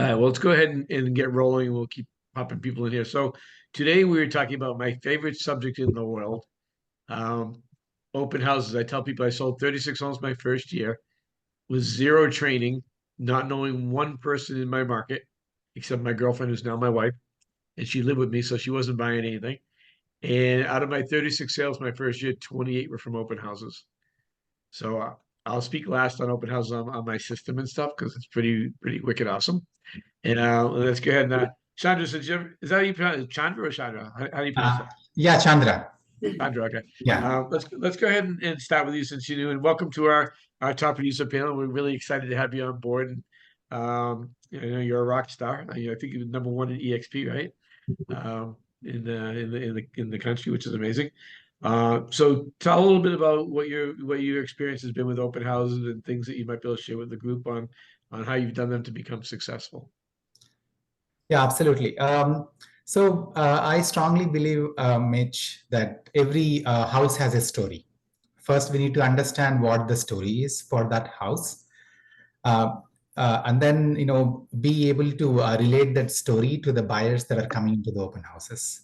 Well, let's go ahead and get rolling. We'll keep popping people in here. So today we were talking about my favorite subject in the world, um, open houses. I tell people I sold 36 homes my first year with zero training, not knowing one person in my market, except my girlfriend, who's now my wife, and she lived with me, so she wasn't buying anything. And out of my 36 sales my first year, 28 were from open houses. So I'll speak last on open houses on my system and stuff because it's pretty wicked awesome. And let's go ahead and Chandra, is that how you pronounce it? Chandra or Chandra? How do you pronounce Uh, that? yeah, Chandra. Chandra, okay. Yeah, Let's go ahead and start with you since you knew, and welcome to our top producer panel. We're really excited to have you on board. And I know you're a rock star. I think you're number one in EXP, right? In the country, which is amazing. So tell a little bit about what your experience has been with open houses and things that you might be able to share with the group on how you've done them to become successful. yeah, absolutely. I strongly believe, Mitch, that every house has a story. First, we need to understand what the story is for that house, uh, and then be able to relate that story to the buyers that are coming into the open houses.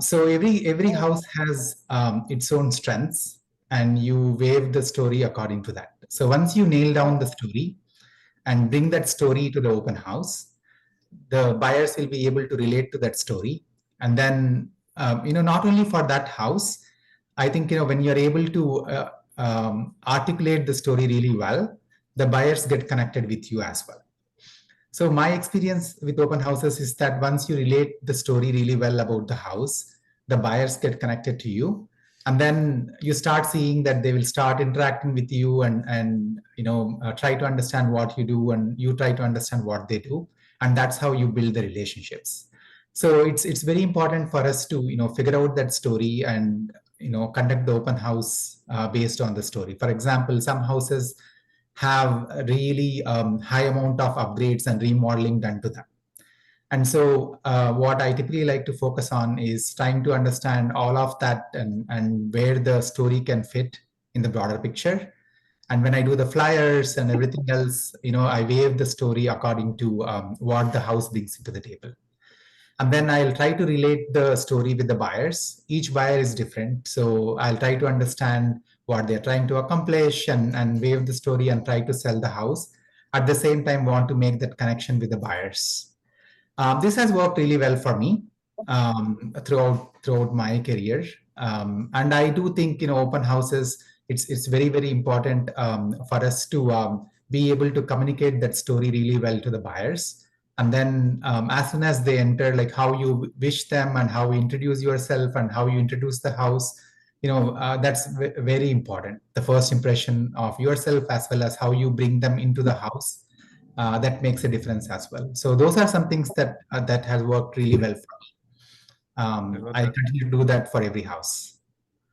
So every house has its own strengths, and you wave the story according to that. So once you nail down the story and bring that story to the open house, the buyers will be able to relate to that story. And then not only for that house, I think when you're able to articulate the story really well, the buyers get connected with you as well. So my experience with open houses is that once you relate the story really well about the house, the buyers get connected to you, and then you start seeing that they will start interacting with you and try to understand what you do, and you try to understand what they do, and that's how you build the relationships. So it's very important for us to figure out that story and conduct the open house based on the story. For example, some houses have a really high amount of upgrades and remodeling done to them. And so what I typically like to focus on is trying to understand all of that and where the story can fit in the broader picture. And when I do the flyers and everything else, I wave the story according to what the house brings to the table. And then I'll try to relate the story with the buyers. Each buyer is different. So I'll try to understand what they're trying to accomplish and wave the story and try to sell the house. At the same time, want to make that connection with the buyers. This has worked really well for me throughout my career. And I do think, open houses, it's very, very important for us to be able to communicate that story really well to the buyers. And then as soon as they enter, like how you wish them and how you introduce yourself and how you introduce the house, that's very important. The first impression of yourself as well as how you bring them into the house, that makes a difference as well. So those are some things that has worked really well for me. I continue to do that for every house.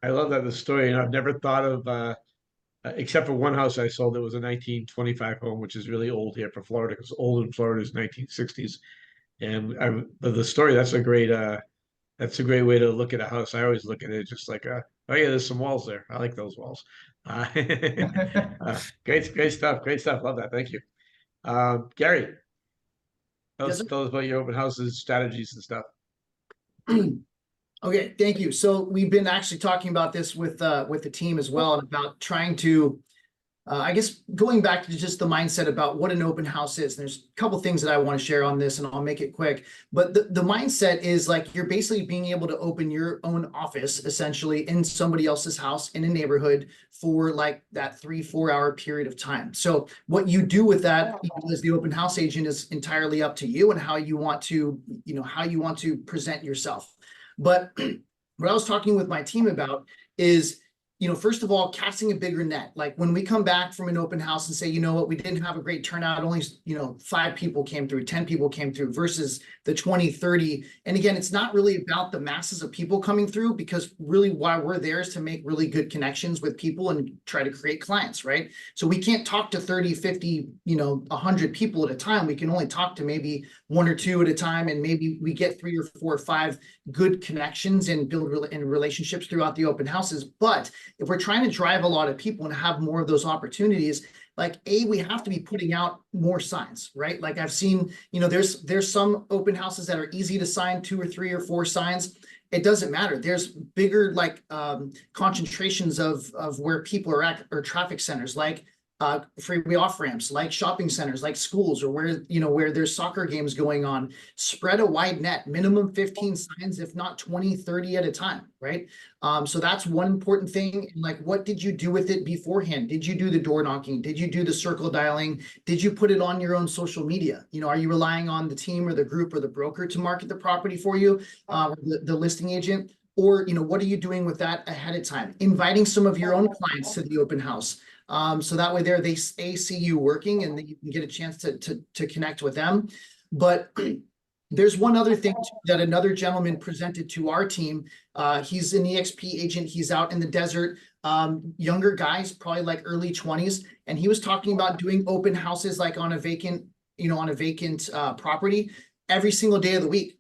I love that the story, and I've never thought of except for one house I sold. It was a 1925 home, which is really old here for Florida, because old in Florida is 1960s. And the story, that's a great way to look at a house. I always look at it just like, oh yeah, there's some walls there. I like those walls. Great stuff. Great stuff. Love that. Thank you. Gary, tell Yes, us, tell us about your open houses, strategies and stuff. Okay, thank you. So we've been actually talking about this with the team as well, and about trying to, I guess, going back to just the mindset about what an open house is. There's a couple things that I want to share on this, and I'll make it quick. But the mindset is like you're basically being able to open your own office essentially in somebody else's house in a neighborhood for like that 3-4 hour period of time. So what you do with that as the open house agent is entirely up to you and how you want to, how you want to present yourself. But what I was talking with my team about is, first of all, casting a bigger net. Like when we come back from an open house and say, you know what, we didn't have a great turnout, only, 5 people came through, 10 people came through versus the 20, 30. And again, it's not really about the masses of people coming through, because really why we're there is to make really good connections with people and try to create clients, right? So we can't talk to 30, 50, 100 people at a time. We can only talk to maybe 1 or 2 at a time. And maybe we get 3 or 4 or 5 good connections and build relationships throughout the open houses. But if we're trying to drive a lot of people and have more of those opportunities, like we have to be putting out more signs, right? Like I've seen, there's some open houses that are easy to sign, 2 or 3 or 4 signs. It doesn't matter. There's bigger like concentrations of where people are at, or traffic centers, like freeway off ramps, like shopping centers, like schools, or where there's soccer games going on. Spread a wide net, minimum 15 signs, if not 20, 30 at a time, right? So that's one important thing. Like, what did you do with it beforehand? Did you do the door knocking? Did you do the circle dialing? Did you put it on your own social media? Are you relying on the team or the group or the broker to market the property for you, or the listing agent? Or, what are you doing with that ahead of time? Inviting some of your own clients to the open house. So that way they see you working, and then you can get a chance to connect with them. But there's one other thing that another gentleman presented to our team. He's an EXP agent. He's out in the desert, younger guys, probably like early 20s. And he was talking about doing open houses like on a vacant property every single day of the week.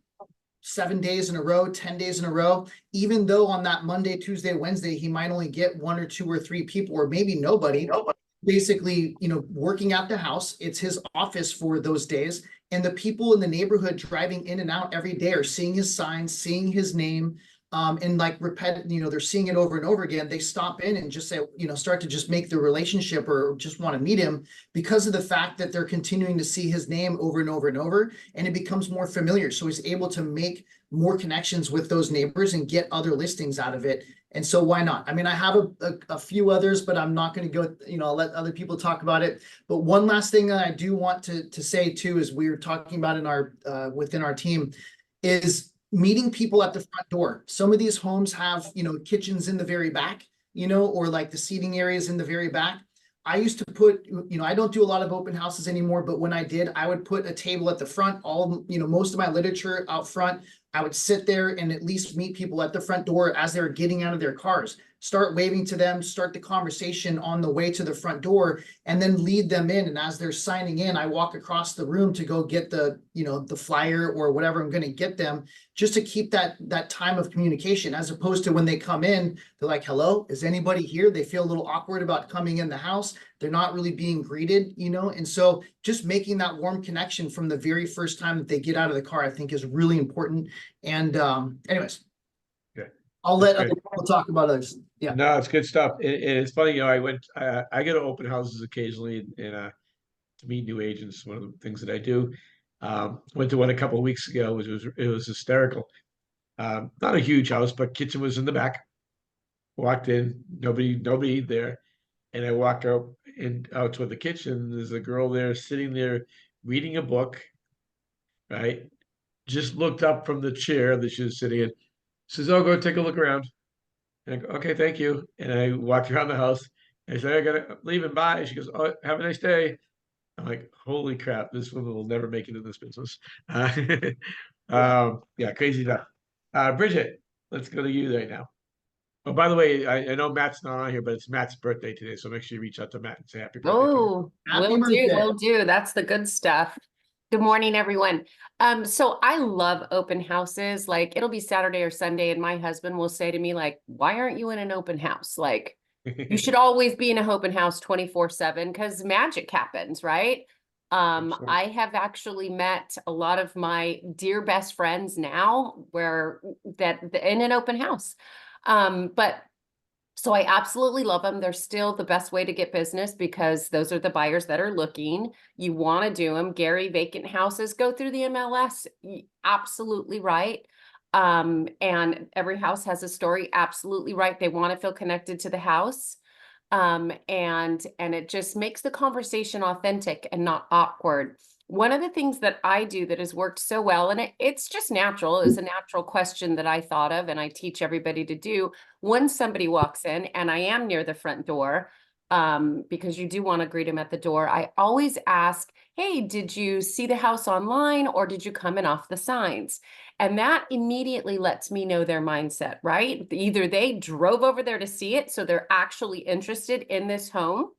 7 days in a row, 10 days in a row, even though on that Monday, Tuesday, Wednesday, he might only get 1 or 2 or 3 people, or maybe nobody, basically, working at the house. It's his office for those days. And the people in the neighborhood driving in and out every day are seeing his signs, seeing his name, and like they're seeing it over and over again. They stop in and just say, start to just make the relationship, or just want to meet him, because of the fact that they're continuing to see his name over and over and over, and it becomes more familiar. So he's able to make more connections with those neighbors and get other listings out of it. And so why not? I mean, I have a few others, but I'm not going to go, I'll let other people talk about it. But one last thing that I do want to say too, is we were talking about in our within our team, is meeting people at the front door. Some of these homes have, kitchens in the very back, or like the seating areas in the very back. I used to put, I don't do a lot of open houses anymore, but when I did, I would put a table at the front, most of my literature out front. I would sit there and at least meet people at the front door as they're getting out of their cars, start waving to them, start the conversation on the way to the front door, and then lead them in. And as they're signing in, I walk across the room to go get the flyer or whatever I'm going to get them, just to keep that time of communication, as opposed to when they come in, they're like, hello, is anybody here? They feel a little awkward about coming in the house. They're not really being greeted, and so just making that warm connection from the very first time that they get out of the car, I think, is really important. And anyways, okay. I'll let other people talk about others. Yeah. No, it's good stuff. It's funny, I go to open houses occasionally and to meet new agents. One of the things that I do. Went to one a couple of weeks ago. It was hysterical. Not a huge house, but kitchen was in the back. Walked in, nobody there, and I walk out toward the kitchen. There's a girl there sitting there reading a book. Right, just looked up from the chair that she was sitting in. Says, "Oh, go take a look around." And I go, "Okay, thank you." And I walked around the house. And I said, "I gotta leave and bye." She goes, "Oh, have a nice day." I'm like, "Holy crap, this woman will never make it in this business." Yeah, crazy stuff. Bridget, let's go to you right now. Oh, by the way, I know Matt's not on here, but it's Matt's birthday today, so make sure you reach out to Matt and say happy birthday. Oh, Happy will do, birthday. will do. That's the good stuff. Good morning, everyone. So I love open houses. Like, it'll be Saturday or Sunday, and my husband will say to me, like, why aren't you in an open house? Like, you should always be in an open house 24/7, because magic happens, right? Excellent. I have actually met a lot of my dear best friends now in an open house. But so I absolutely love them. They're still the best way to get business, because those are the buyers that are looking. You want to do them. Gary, vacant houses, go through the MLS. Absolutely right. And every house has a story. Absolutely right. They want to feel connected to the house. And it just makes the conversation authentic and not awkward. One of the things that I do that has worked so well, and it's just natural, is a natural question that I thought of and I teach everybody to do when somebody walks in, and I am near the front door, because you do want to greet them at the door. I always ask, hey, did you see the house online, or did you come in off the signs? And that immediately lets me know their mindset, right? Either they drove over there to see it, so they're actually interested in this home,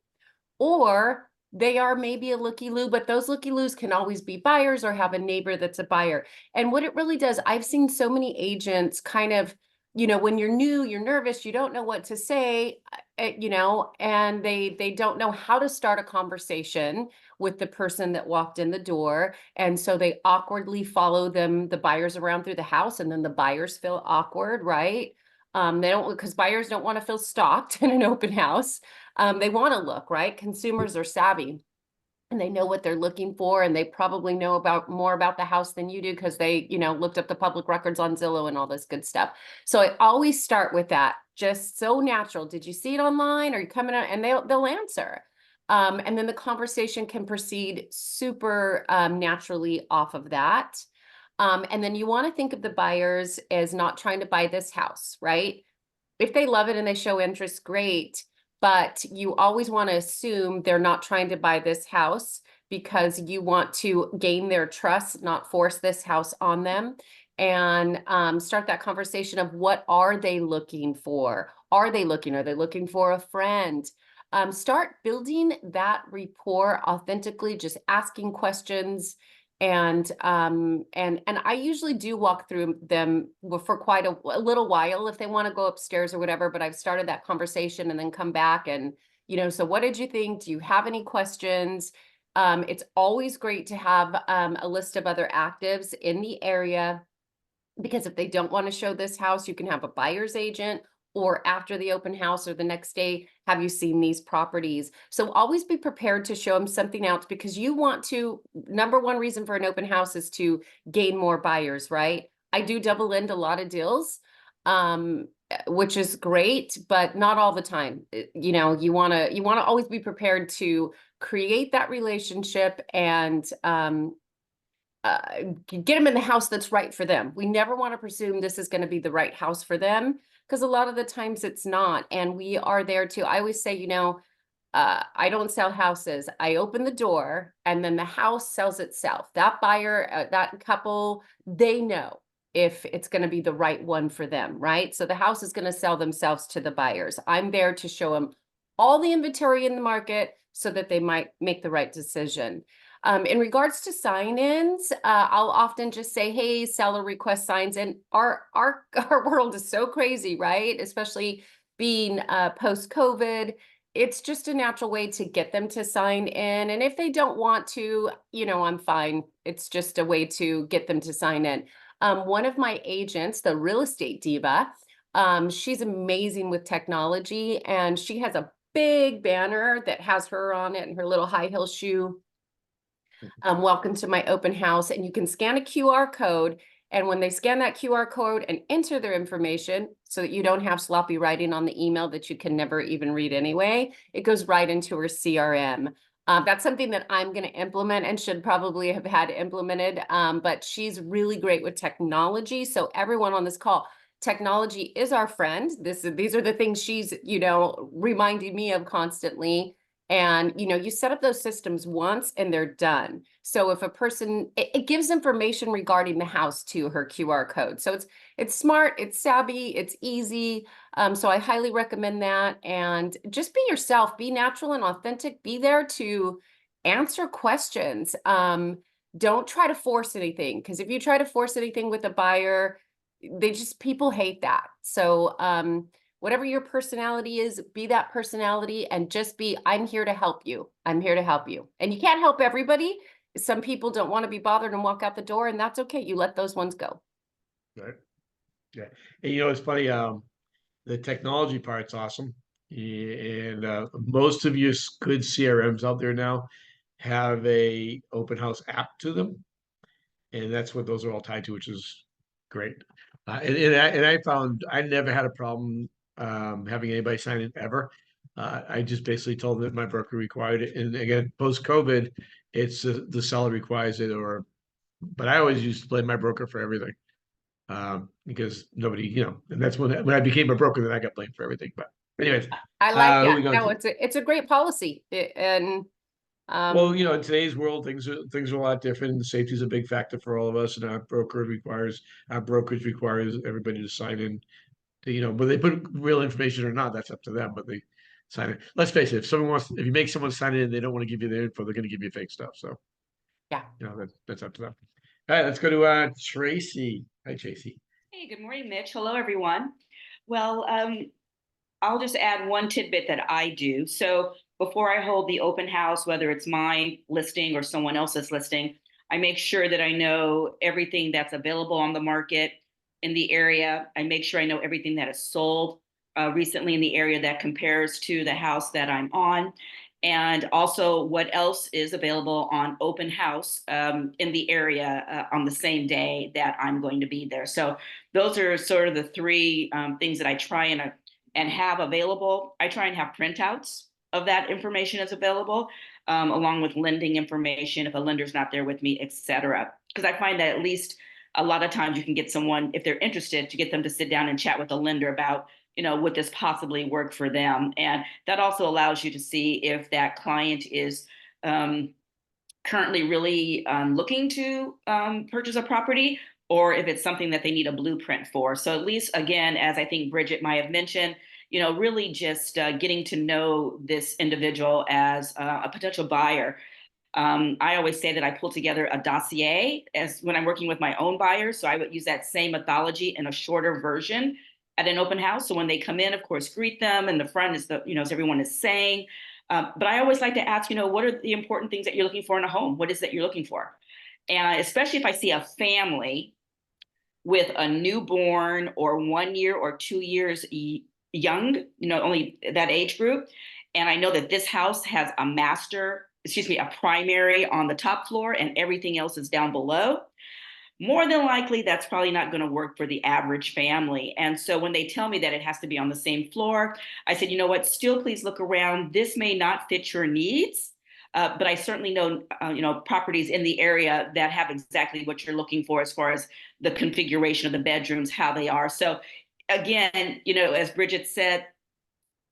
or they are maybe a looky-loo, but those looky-loos can always be buyers or have a neighbor that's a buyer. And what it really does, I've seen so many agents kind of you know, when you're new, you're nervous, you don't know what to say, you know, and they don't know how to start a conversation with the person that walked in the door. And so they awkwardly follow the buyers around through the house, and then the buyers feel awkward, right? They don't, because buyers don't want to feel stalked in an open house. They want to look, right? Consumers are savvy, and they know what they're looking for, and they probably know about more about the house than you do, because they, you know, looked up the public records on Zillow and all this good stuff. So I always start with that, just so natural. Did you see it online? Are you coming out? And they'll answer. And then the conversation can proceed super naturally off of that. And then you want to think of the buyers as not trying to buy this house, right? If they love it and they show interest, great. But you always want to assume they're not trying to buy this house, because you want to gain their trust, not force this house on them. And start that conversation of, what are they looking for? Are they looking for a friend? Start building that rapport authentically, just asking questions. And I usually do walk through them for quite a little while if they want to go upstairs or whatever, but I've started that conversation and then come back and, you know, so what did you think? Do you have any questions? It's always great to have a list of other actives in the area, because if they don't want to show this house, you can have a buyer's agent, or after the open house or the next day, have you seen these properties? So always be prepared to show them something else, because you want to, number one reason for an open house is to gain more buyers, right? I do double end a lot of deals, which is great, but not all the time. You know, you want to always be prepared to create that relationship and get them in the house that's right for them. We never want to presume this is going to be the right house for them, because a lot of the times it's not. And we are there to, I always say, you know, I don't sell houses. I open the door and then the house sells itself. That buyer, that couple, they know if it's going to be the right one for them, right? So the house is going to sell themselves to the buyers. I'm there to show them all the inventory in the market so that they might make the right decision. In regards to sign-ins, I'll often just say, hey, seller request signs in. Our world is so crazy, right? Especially being post-COVID. It's just a natural way to get them to sign in. And if they don't want to, you know, I'm fine. It's just a way to get them to sign in. One of my agents, the real estate diva, she's amazing with technology, and she has a big banner that has her on it and her little high heel shoe. Welcome to my open house. And you can scan a QR code. And when they scan that QR code and enter their information, so that you don't have sloppy writing on the email that you can never even read anyway, it goes right into her CRM. That's something that I'm going to implement and should probably have had implemented. But she's really great with technology. So everyone on this call, technology is our friend. These are the things she's, you know, reminding me of constantly. And, you know, you set up those systems once and they're done. So if a person, it gives information regarding the house to her QR code. So it's smart, it's savvy, it's easy. So I highly recommend that. And just be yourself, be natural and authentic, be there to answer questions. Don't try to force anything, because if you try to force anything with a buyer, people hate that. So, whatever your personality is, be that personality, and just be, I'm here to help you. I'm here to help you. And you can't help everybody. Some people don't want to be bothered and walk out the door, and that's okay. You let those ones go. Right. Yeah. And you know, it's funny, the technology part's awesome. And most of your good CRMs out there now have a open house app to them. And that's what those are all tied to, which is great. And I found I never had a problem having anybody sign in ever. I just basically told them my broker required it. And again, post-COVID, it's the seller requires it, but I always used to blame my broker for everything. Because nobody, you know, and that's when I became a broker, then I got blamed for everything. But anyways, I like who we that. going No, to? it's a great policy. Well, you know, in today's world, things are a lot different. Safety is a big factor for all of us, and our brokerage requires everybody to sign in. You know, whether they put real information or not, that's up to them. But they sign in. Let's face it: if you make someone sign in, and they don't want to give you their info, they're going to give you fake stuff. So yeah. you know that's up to them. All right, let's go to Tracy. Hi, Tracy. Hey, good morning, Mitch. Hello, everyone. Well, I'll just add one tidbit that I do. So before I hold the open house, whether it's my listing or someone else's listing, I make sure that I know everything that's available on the market in the area. I make sure I know everything that is sold recently in the area that compares to the house that I'm on. And also what else is available on open house in the area on the same day that I'm going to be there. So those are sort of the three things that I try and have available. I try and have printouts of that information as available, along with lending information if a lender's not there with me, et cetera. Because I find that at least a lot of times you can get someone, if they're interested, to get them to sit down and chat with a lender about, would this possibly work for them? And that also allows you to see if that client is currently really looking to purchase a property, or if it's something that they need a blueprint for. So at least, again, as I think Bridget might have mentioned, really just getting to know this individual as a potential buyer. I always say that I pull together a dossier as when I'm working with my own buyers. So I would use that same methodology in a shorter version at an open house. So when they come in, of course, greet them. And the front is as everyone is saying. But I always like to ask, what are the important things that you're looking for in a home? What is that you're looking for? And especially if I see a family with a newborn or 1 year or 2 years young, only that age group. And I know that this house has a primary on the top floor and everything else is down below. More than likely, that's probably not going to work for the average family. And so when they tell me that it has to be on the same floor, I said, you know what, still please look around. This may not fit your needs, but I certainly know, properties in the area that have exactly what you're looking for as far as the configuration of the bedrooms, how they are. So again, as Bridget said,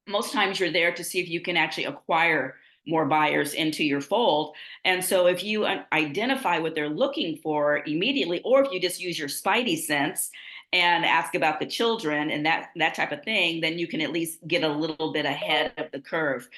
most times you're there to see if you can actually acquire more buyers into your fold. And so if you identify what they're looking for immediately, or if you just use your spidey sense and ask about the children and that type of thing, then you can at least get a little bit ahead of the curve.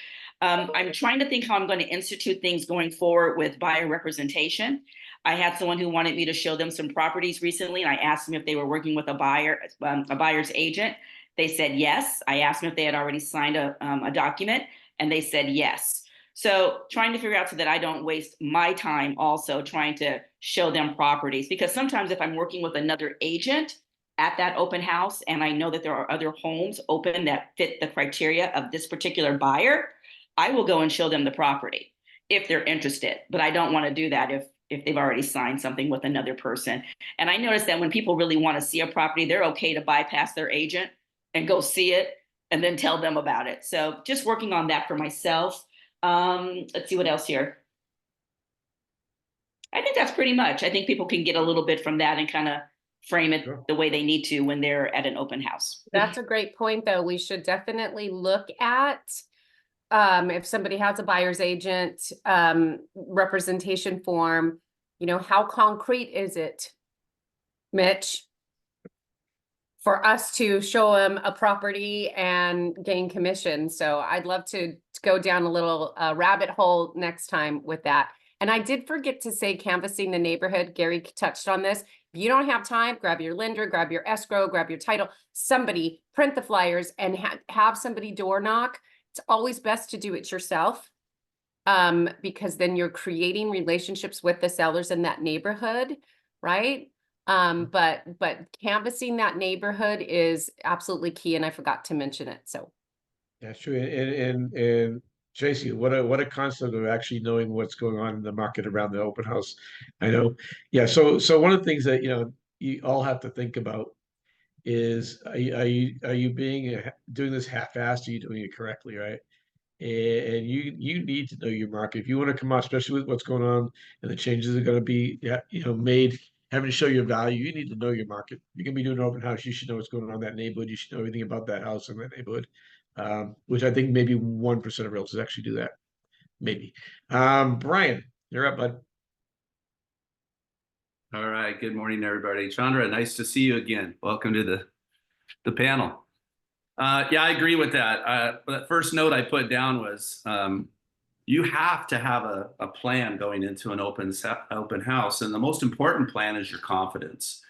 I'm trying to think how I'm going to institute things going forward with buyer representation. I had someone who wanted me to show them some properties recently, and I asked them if they were working with a buyer's agent. They said yes. I asked them if they had already signed a document, and they said yes. So trying to figure out so that I don't waste my time also trying to show them properties, because sometimes if I'm working with another agent at that open house and I know that there are other homes open that fit the criteria of this particular buyer, I will go and show them the property if they're interested. But I don't want to do that if they've already signed something with another person. And I noticed that when people really want to see a property, they're okay to bypass their agent and go see it and then tell them about it. So just working on that for myself. Let's see what else here. I think that's pretty much. I think people can get a little bit from that and kind of frame it the way they need to when they're at an open house. That's a great point, though. We should definitely look at if somebody has a buyer's agent representation form, how concrete is it, Mitch, for us to show them a property and gain commission? So I'd love to go down a little rabbit hole next time with that. And I did forget to say canvassing the neighborhood. Gary touched on this. If you don't have time, grab your lender, grab your escrow, grab your title, somebody print the flyers and have somebody door knock. It's always best to do it yourself because then you're creating relationships with the sellers in that neighborhood, right? But canvassing that neighborhood is absolutely key, and I forgot to mention it. So that's true. And Tracy, what a concept of actually knowing what's going on in the market around the open house. I know. Yeah. So one of the things that you all have to think about is are you doing this half-assed? Are you doing it correctly, right? And you need to know your market if you want to come out, especially with what's going on and the changes are going to be made. Having to show your value, you need to know your market. You're gonna be doing an open house. You should know what's going on in that neighborhood. You should know everything about that house in that neighborhood, which I think maybe 1% of realtors actually do that. Maybe. Brian, you're up, bud. All right. Good morning, everybody. Chandra, nice to see you again. Welcome to the panel. Yeah, I agree with that. The first note I put down was you have to have a plan going into an open house. And the most important plan is your confidence.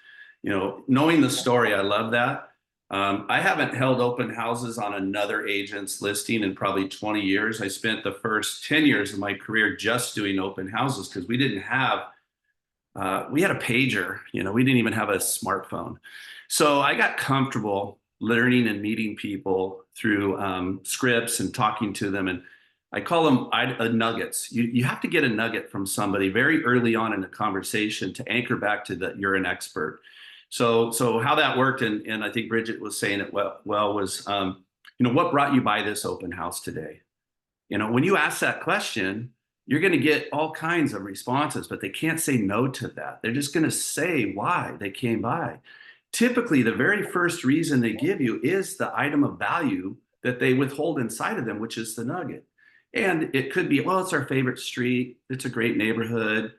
Knowing the story, I love that. I haven't held open houses on another agent's listing in probably 20 years. I spent the first 10 years of my career just doing open houses because we didn't have, we had a pager, you know, we didn't even have a smartphone. So I got comfortable learning and meeting people through scripts and talking to them. And I call them nuggets. You have to get a nugget from somebody very early on in a conversation to anchor back to that you're an expert. So how that worked, and I think Bridget was saying it well was, you know, what brought you by this open house today? You know, when you ask that question, you're going to get all kinds of responses, but they can't say no to that. They're just going to say why they came by. Typically, the very first reason they give you is the item of value that they withhold inside of them, which is the nugget. And it could be, well, it's our favorite street. It's a great neighborhood.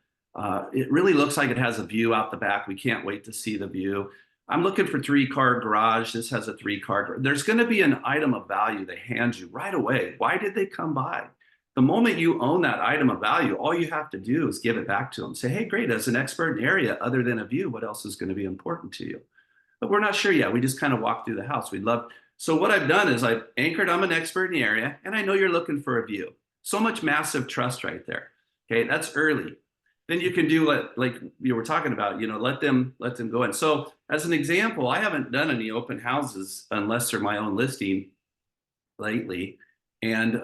It really looks like it has a view out the back. We can't wait to see the view. I'm looking for 3-car garage. This has a 3-car. There's going to be an item of value they hand you right away. Why did they come by? The moment you own that item of value, all you have to do is give it back to them. Say, hey, great, as an expert in the area, other than a view, what else is going to be important to you? But we're not sure yet. We just kind of walk through the house. We'd love. So what I've done is I've anchored, I'm an expert in the area, and I know you're looking for a view. So much massive trust right there. Okay, that's early. Then you can do like you were talking about, you know, let them go in. So as an example, I haven't done any open houses unless they're my own listing lately. And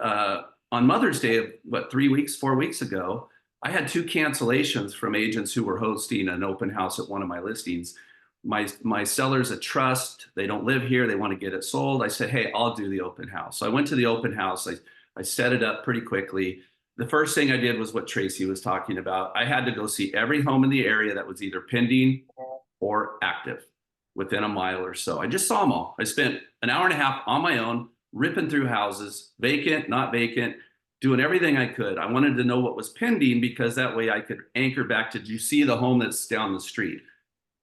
on Mother's Day, 4 weeks ago, I had 2 cancellations from agents who were hosting an open house at one of my listings. My seller's a trust. They don't live here. They want to get it sold. I said, hey, I'll do the open house. So I went to the open house. I set it up pretty quickly. The first thing I did was what Tracy was talking about. I had to go see every home in the area that was either pending or active within a mile or so. I just saw them all. I spent an hour and a half on my own, ripping through houses, vacant, not vacant, doing everything I could. I wanted to know what was pending because that way I could anchor back to, do you see the home that's down the street?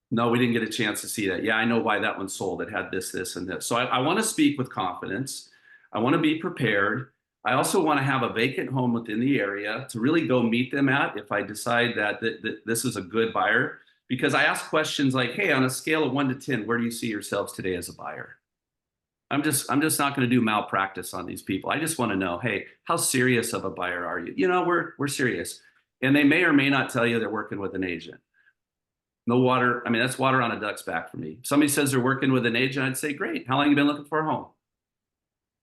No, we didn't get a chance to see that. Yeah, I know why that one sold. It had this, this, and this. So I want to speak with confidence. I want to be prepared. I also want to have a vacant home within the area to really go meet them at if I decide that this is a good buyer. Because I ask questions like, hey, on a scale of 1 to 10, where do you see yourselves today as a buyer? I'm just not going to do malpractice on these people. I just want to know, hey, how serious of a buyer are you? You know, we're serious. And they may or may not tell you they're working with an agent. No water. I mean, that's water on a duck's back for me. If somebody says they're working with an agent, I'd say, great. How long have you been looking for a home?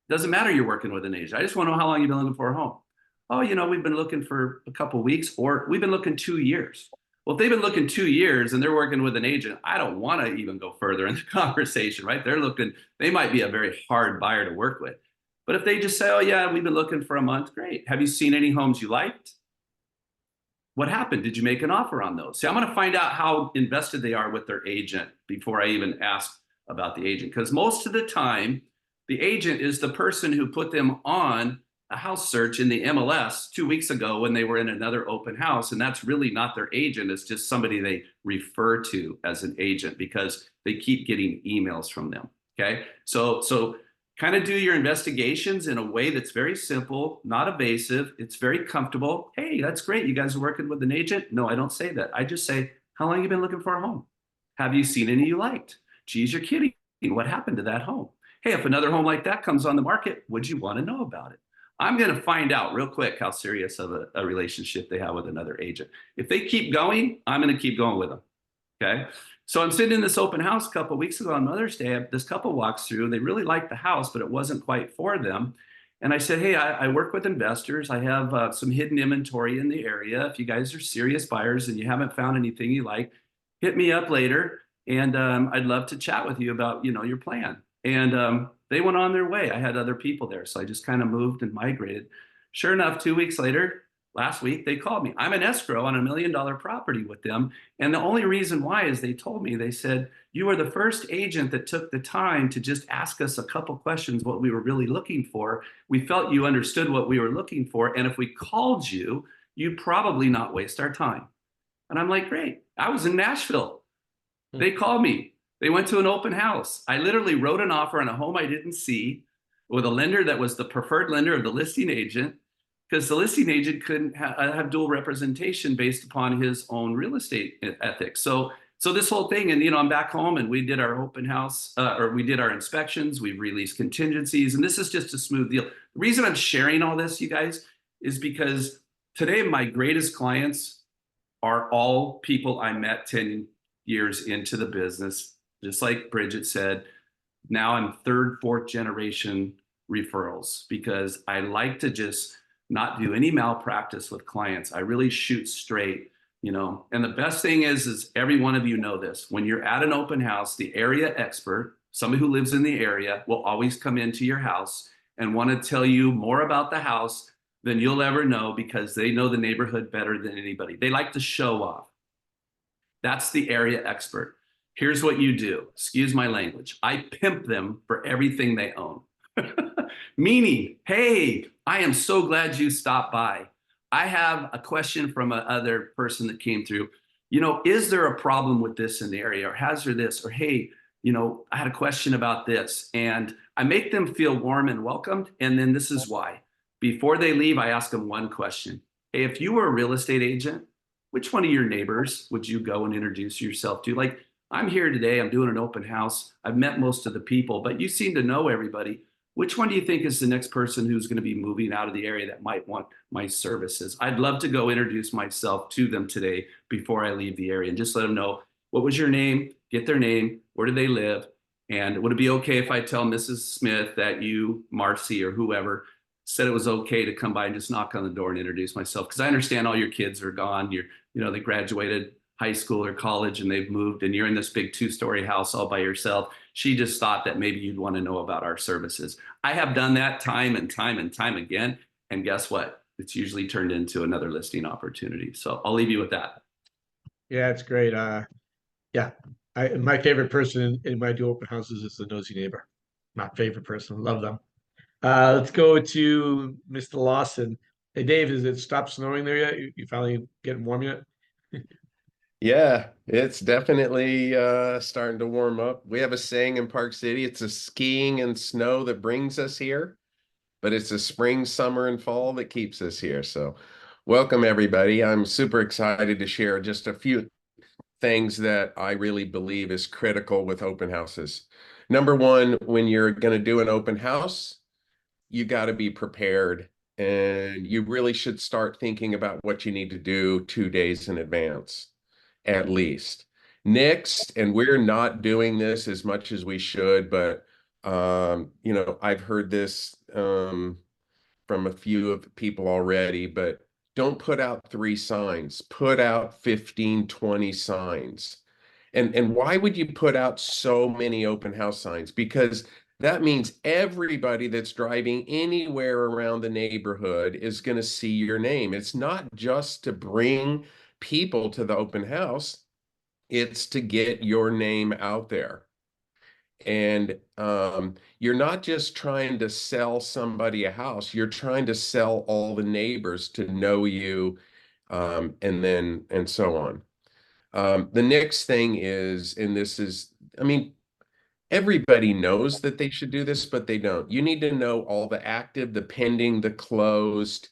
Doesn't matter you're working with an agent. I just want to know how long you've been looking for a home. Oh, you know, we've been looking for a couple of weeks, or we've been looking 2 years. Well, if they've been looking 2 years and they're working with an agent, I don't want to even go further in the conversation, right? They might be a very hard buyer to work with. But if they just say, oh yeah, we've been looking for a month, great. Have you seen any homes you liked? What happened? Did you make an offer on those? See, I'm going to find out how invested they are with their agent before I even ask about the agent. Because most of the time, the agent is the person who put them on a house search in the MLS 2 weeks ago when they were in another open house. And that's really not their agent. It's just somebody they refer to as an agent because they keep getting emails from them. Okay. So kind of do your investigations in a way that's very simple, not evasive. It's very comfortable. Hey, that's great. You guys are working with an agent? No, I don't say that. I just say, how long have you been looking for a home? Have you seen any you liked? Geez, you're kidding. What happened to that home? Hey, if another home like that comes on the market, would you want to know about it? I'm going to find out real quick how serious of a relationship they have with another agent. If they keep going, I'm going to keep going with them. Okay. So I'm sitting in this open house a couple of weeks ago on Mother's Day. This couple walks through. They really liked the house, but it wasn't quite for them. And I said, hey, I work with investors. I have some hidden inventory in the area. If you guys are serious buyers and you haven't found anything you like, hit me up later. And I'd love to chat with you about, you know, your plan. And they went on their way. I had other people there. So I just kind of moved and migrated. Sure enough, 2 weeks later, last week, they called me. I'm an escrow on $1 million property with them. And the only reason why is they told me, they said, you are the first agent that took the time to just ask us a couple questions, what we were really looking for. We felt you understood what we were looking for. And if we called you, you'd probably not waste our time. And I'm like, great. I was in Nashville. They called me. They went to an open house. I literally wrote an offer on a home I didn't see with a lender that was the preferred lender of the listing agent, because the listing agent couldn't have dual representation based upon his own real estate ethics. So So this whole thing, and I'm back home and we did our open house, or we did our inspections, we've released contingencies, and this is just a smooth deal. The reason I'm sharing all this, you guys, is because today my greatest clients are all people I met 10 years into the business. Just like Bridget said, now I'm third, fourth generation referrals, because I like to just not do any malpractice with clients. I really shoot straight. And the best thing is every one of you know this. When you're at an open house, the area expert, somebody who lives in the area, will always come into your house and want to tell you more about the house than you'll ever know, because they know the neighborhood better than anybody. They like to show off. That's the area expert. Here's what you do. Excuse my language. I pimp them for everything they own. Meaning, hey, I am so glad you stopped by. I have a question from another person that came through. Is there a problem with this in the area, or has there this, or hey, I had a question about this. And I make them feel warm and welcomed. And then this is why. Before they leave, I ask them one question. Hey, if you were a real estate agent, which one of your neighbors would you go and introduce yourself to? Like, I'm here today, I'm doing an open house. I've met most of the people, but you seem to know everybody. Which one do you think is the next person who's going to be moving out of the area that might want my services? I'd love to go introduce myself to them today before I leave the area, and just let them know, what was your name? Get their name. Where do they live? And would it be okay if I tell Mrs. Smith that you, Marcy, or whoever, said it was okay to come by and just knock on the door and introduce myself? Because I understand all your kids are gone. They graduated high school or college and they've moved, and you're in this big 2-story house all by yourself. She just thought that maybe you'd want to know about our services. I have done that time and time and time again. And guess what? It's usually turned into another listing opportunity. So I'll leave you with that. Yeah, it's great. Yeah, my favorite person in my do open houses is the nosy neighbor. My favorite person. Love them. Let's go to Mr. Lawson. Hey, Dave, has it stopped snowing there yet? You finally getting warm yet? Yeah, it's definitely starting to warm up. We have a saying in Park City, it's a skiing and snow that brings us here, but it's a spring, summer, and fall that keeps us here. So welcome, everybody. I'm super excited to share just a few things that I really believe is critical with open houses. Number one, when you're going to do an open house, you got to be prepared, and you really should start thinking about what you need to do 2 days in advance, at least. Next, and we're not doing this as much as we should, but I've heard this from a few of people already, but don't put out 3 signs, put out 15, 20 signs. And why would you put out so many open house signs? Because that means everybody that's driving anywhere around the neighborhood is going to see your name. It's not just to bring people to the open house, it's to get your name out there. And you're not just trying to sell somebody a house, you're trying to sell all the neighbors to know you, and so on. The next thing is, and this is, everybody knows that they should do this, but they don't. You need to know all the active, the pending, the closed,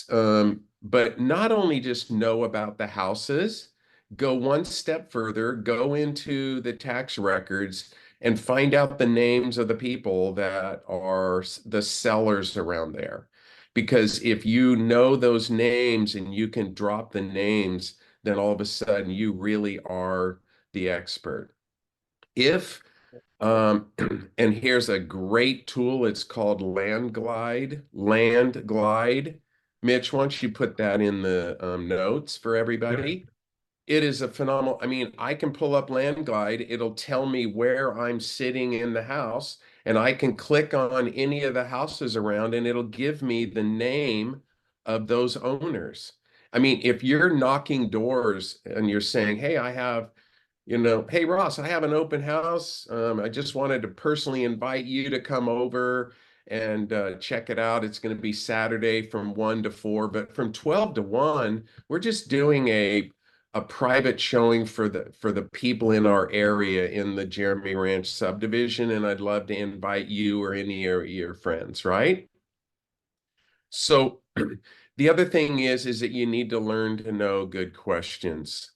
but not only just know about the houses, go one step further, go into the tax records and find out the names of the people that are the sellers around there. Because if you know those names and you can drop the names, then all of a sudden you really are the expert. And here's a great tool, it's called Landglide. Mitch, why don't you put that in the notes for everybody? It is a phenomenal, I can pull up Landglide, it'll tell me where I'm sitting in the house, and I can click on any of the houses around and it'll give me the name of those owners. If you're knocking doors and you're saying, hey, hey, Ross, I have an open house. I just wanted to personally invite you to come over and check it out. It's going to be Saturday from 1 to 4, but from 12 to 1, we're just doing a private showing for the people in our area in the Jeremy Ranch subdivision, and I'd love to invite you or any of your friends, right? So the other thing is that you need to learn to know good questions.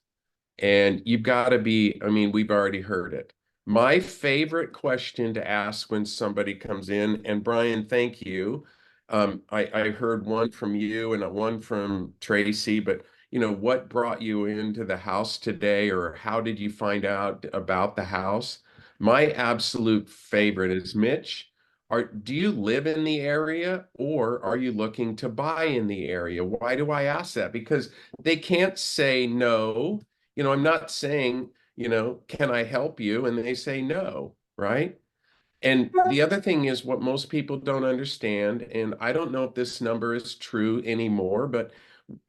And you've got to be, I mean, we've already heard it. My favorite question to ask when somebody comes in, and Brian, thank you. I heard one from you and one from Tracy, but you know, what brought you into the house today, or how did you find out about the house? My absolute favorite is, Mitch, do you live in the area, or are you looking to buy in the area? Why do I ask that? Because they can't say no. You know, I'm not saying, you know, can I help you? And they say no, right? And the other thing is what most people don't understand, and I don't know if this number is true anymore, but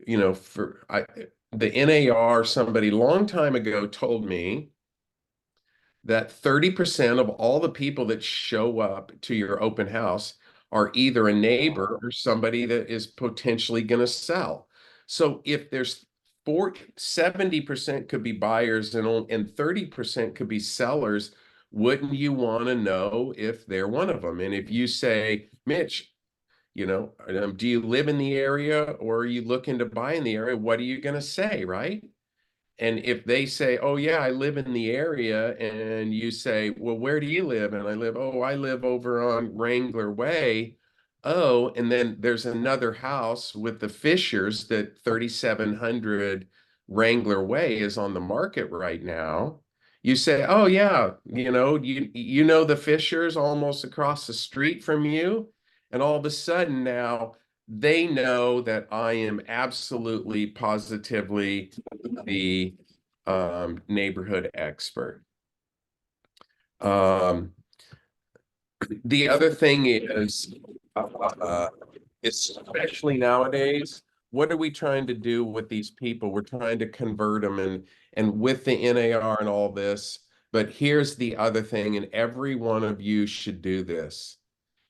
you know, the NAR, somebody long time ago told me that 30% of all the people that show up to your open house are either a neighbor or somebody that is potentially going to sell. So if there's 70% could be buyers and 30% could be sellers, wouldn't you want to know if they're one of them? And if you say, Mitch, you know, do you live in the area or are you looking to buy in the area? What are you going to say, right? And if they say, oh, yeah, I live in the area, and you say, well, where do you live? And I live over on Wrangler Way. Oh, and then there's another house with the Fishers that 3700 Wrangler Way is on the market right now. You say, oh, yeah, you know the Fishers almost across the street from you. And all of a sudden now they know that I am absolutely positively the neighborhood expert. The other thing is, especially nowadays, what are we trying to do with these people? We're trying to convert them and with the NAR and all this. But here's the other thing, and every one of you should do this.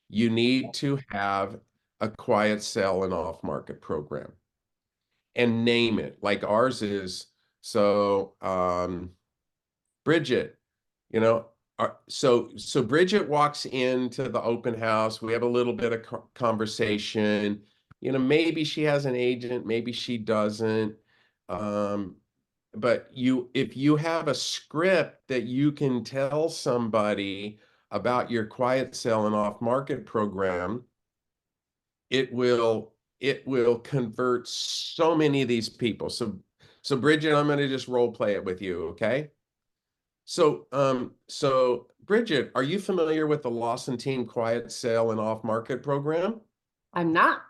You need to have a quiet sell and off market program and name it like ours is. So Bridget, you know, so Bridget walks into the open house. We have a little bit of conversation. You know, maybe she has an agent, maybe she doesn't. But if you have a script that you can tell somebody about your quiet sell and off market program, it will convert so many of these people. So Bridget, I'm going to just role play it with you, okay? So Bridget, are you familiar with the Lawson Team Quiet Sale and Off Market program? I'm not.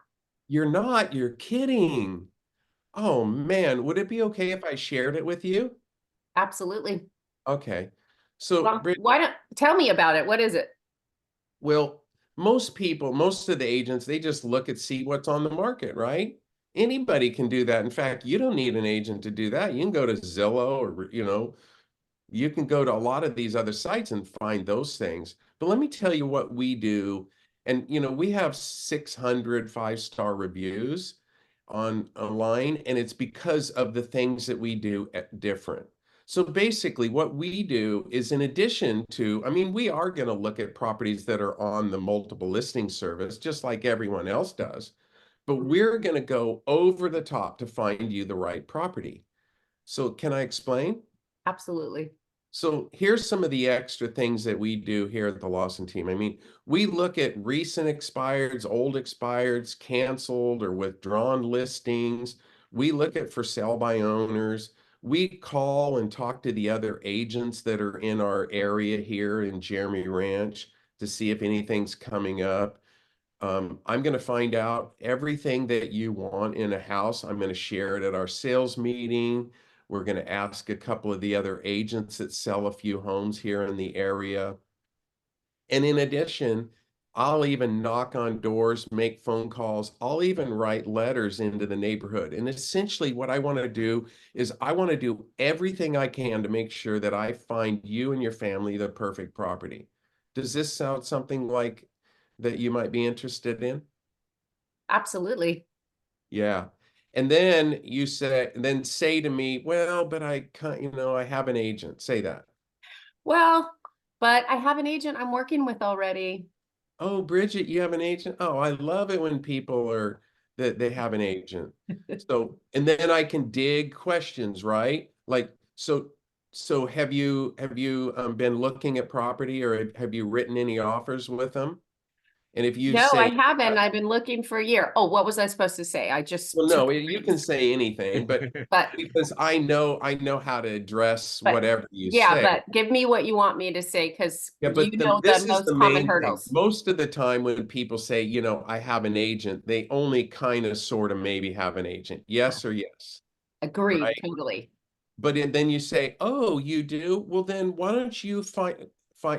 You're not, you're kidding. Oh man, would it be okay if I shared it with you? Absolutely. Okay. So Well, Bridget, why don't tell me about it? What is it? well, most people, most of the agents, they just look at see what's on the market, right? Anybody can do that. In fact, you don't need an agent to do that. You can go to Zillow or, you know, you can go to a lot of these other sites and find those things. But let me tell you what we do. And, you know, we have 600 5-star reviews online, and it's because of the things that we do different. So basically what we do is, in addition to, I mean, we are going to look at properties that are on the multiple listing service, just like everyone else does, but we're going to go over the top to find you the right property. So can I explain? Absolutely. So here's some of the extra things that we do here at the Lawson Team. I mean, we look at recent expireds, old expireds, canceled or withdrawn listings. We look at for sale by owners. We call and talk to the other agents that are in our area here in Jeremy Ranch to see if anything's coming up. I'm going to find out everything that you want in a house. I'm going to share it at our sales meeting. We're going to ask a couple of the other agents that sell a few homes here in the area. And in addition, I'll even knock on doors, make phone calls. I'll even write letters into the neighborhood. And essentially what I want to do is I want to do everything I can to make sure that I find you and your family the perfect property. Does this sound something like that you might be interested in? Absolutely. Yeah. And then say to me, well, but I can't, you know, I have an agent. Say that. Well, but I have an agent I'm working with already. Oh, Bridget, you have an agent? Oh, I love it when people are that they have an agent. So, and then I can dig questions, right? Like, So have you been looking at property, or have you written any offers with them? And if you No, say I haven't. I've been looking for a year. Oh, what was I supposed to say? I just well, took no, you can say anything, but but because I know how to address But- whatever you yeah, say. but give me what you want me to say, because Yeah, but you know this the is most the common main thing. hurdles. Most of the time when people say, you know, I have an agent, they only kind of sort of maybe have an agent. Yes or yes. Agreed, Right. totally. But then you say, oh, you do? Well, then why don't you find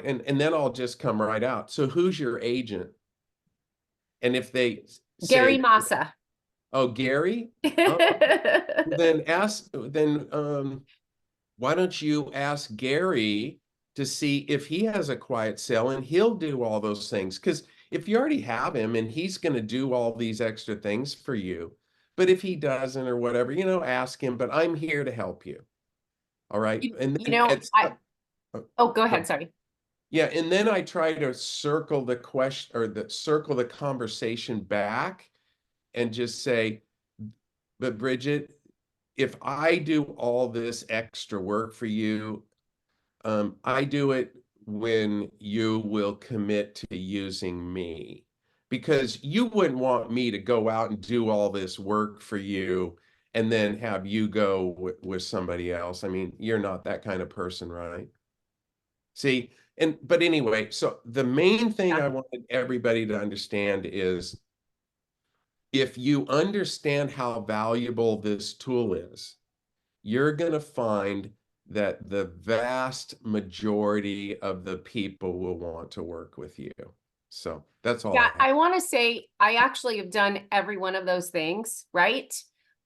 and then I'll just come right out. So who's your agent? And if they Gary say, Massa. oh, Gary, then why don't you ask Gary to see if he has a quiet sale, and he'll do all those things. Because if you already have him and he's going to do all these extra things for you, but if he doesn't or whatever, you know, ask him, but I'm here to help you. All right. And You then know, oh, go ahead, sorry. yeah, and then I try to circle the question, or circle the conversation back and just say, but Bridget, if I do all this extra work for you, I do it when you will commit to using me, because you wouldn't want me to go out and do all this work for you and then have you go with somebody else. I mean, you're not that kind of person, right? See, but anyway, so the main thing I wanted everybody to understand is, if you understand how valuable this tool is, you're going to find that the vast majority of the people will want to work with you. So that's all. Yeah, I I want to say I actually have done every one of those things, right?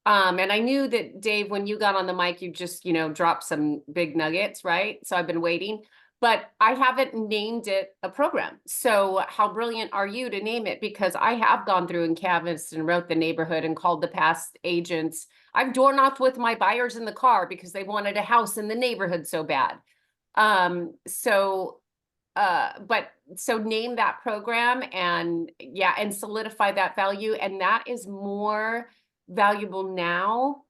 And I knew that, Dave, when you got on the mic, you just, you know, dropped some big nuggets, right? So I've been waiting, but I haven't named it a program. So how brilliant are you to name it? Because I have gone through and canvassed and wrote the neighborhood and called the past agents. I've door knocked with my buyers in the car because they wanted a house in the neighborhood so bad. So name that program, and yeah, and solidify that value. And that is more valuable now